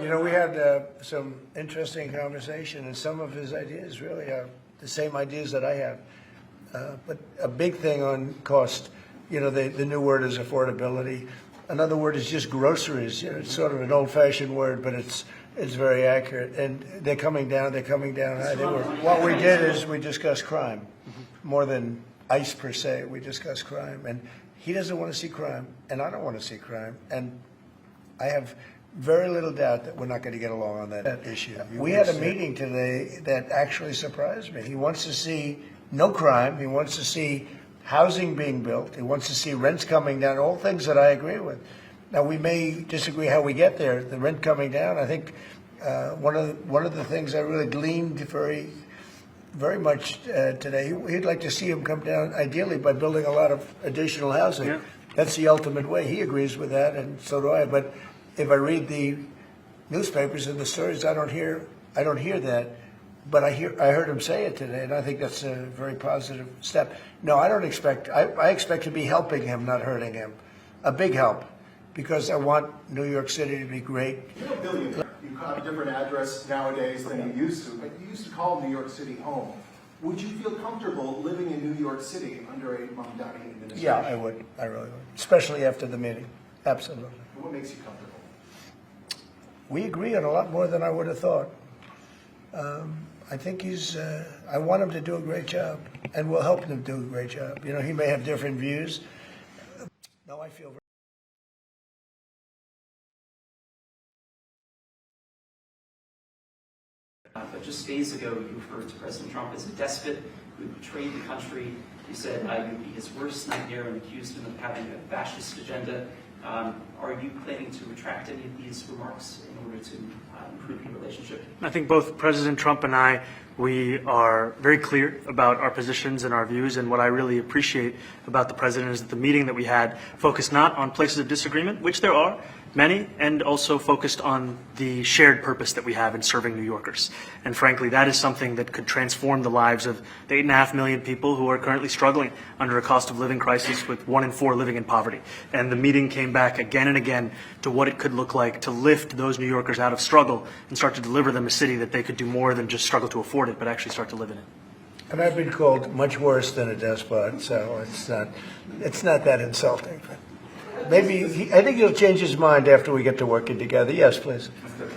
You know, we had some interesting conversation, and some of his ideas really are the same ideas that I have. But a big thing on cost, you know, the new word is affordability. Another word is just groceries. You know, it's sort of an old-fashioned word, but it's very accurate. And they're coming down. What we did is we discussed crime more than ICE per se. We discussed crime, and he doesn't want to see crime, and I don't want to see crime, and I have very little doubt that we're not going to get along on that issue. We had a meeting today that actually surprised me. He wants to see no crime. He wants to see housing being built. He wants to see rents coming down, all things that I agree with. Now, we may disagree how we get there, the rent coming down. I think one of the things I really gleaned very much today, he'd like to see him come down, ideally, by building a lot of additional housing. Yeah. That's the ultimate way. He agrees with that, and so do I. But if I read the newspapers and the stories, I don't hear that. But I heard him say it today, and I think that's a very positive step. No, I don't expect. I expect to be helping him, not hurting him. A big help, because I want New York City to be great. You're a billionaire. You have a different address nowadays than you used to, but you used to call New York City home. Would you feel comfortable living in New York City under a Mamdani administration? Yeah, I would. I really would, especially after the meeting. Absolutely. What makes you comfortable? We agree on a lot more than I would have thought. I think I want him to do a great job, and we'll help him do a great job. You know, he may have different views. No, I feel very But just days ago, you referred to President Trump as a despot who betrayed the country. You said you'd be his worst nightmare and accused him of having a fascist agenda. Are you planning to retract any of these remarks in order to improve your relationship? I think both President Trump and I, we are very clear about our positions and our views, and what I really appreciate about the President is that the meeting that we had focused not on places of disagreement, which there are many, and also focused on the shared purpose that we have in serving New Yorkers. And frankly, that is something that could transform the lives of the 8.5 million people who are currently struggling under a cost of living crisis, with 1 in 4 living in poverty. And the meeting came back again and again to what it could look like to lift those New Yorkers out of struggle and start to deliver them a city that they could do more than just struggle to afford it, but actually start to live in it. And I've been called much worse than a despot, so it's not that insulting. Maybe I think he'll change his mind after we get to working together. Yes, please. Mr.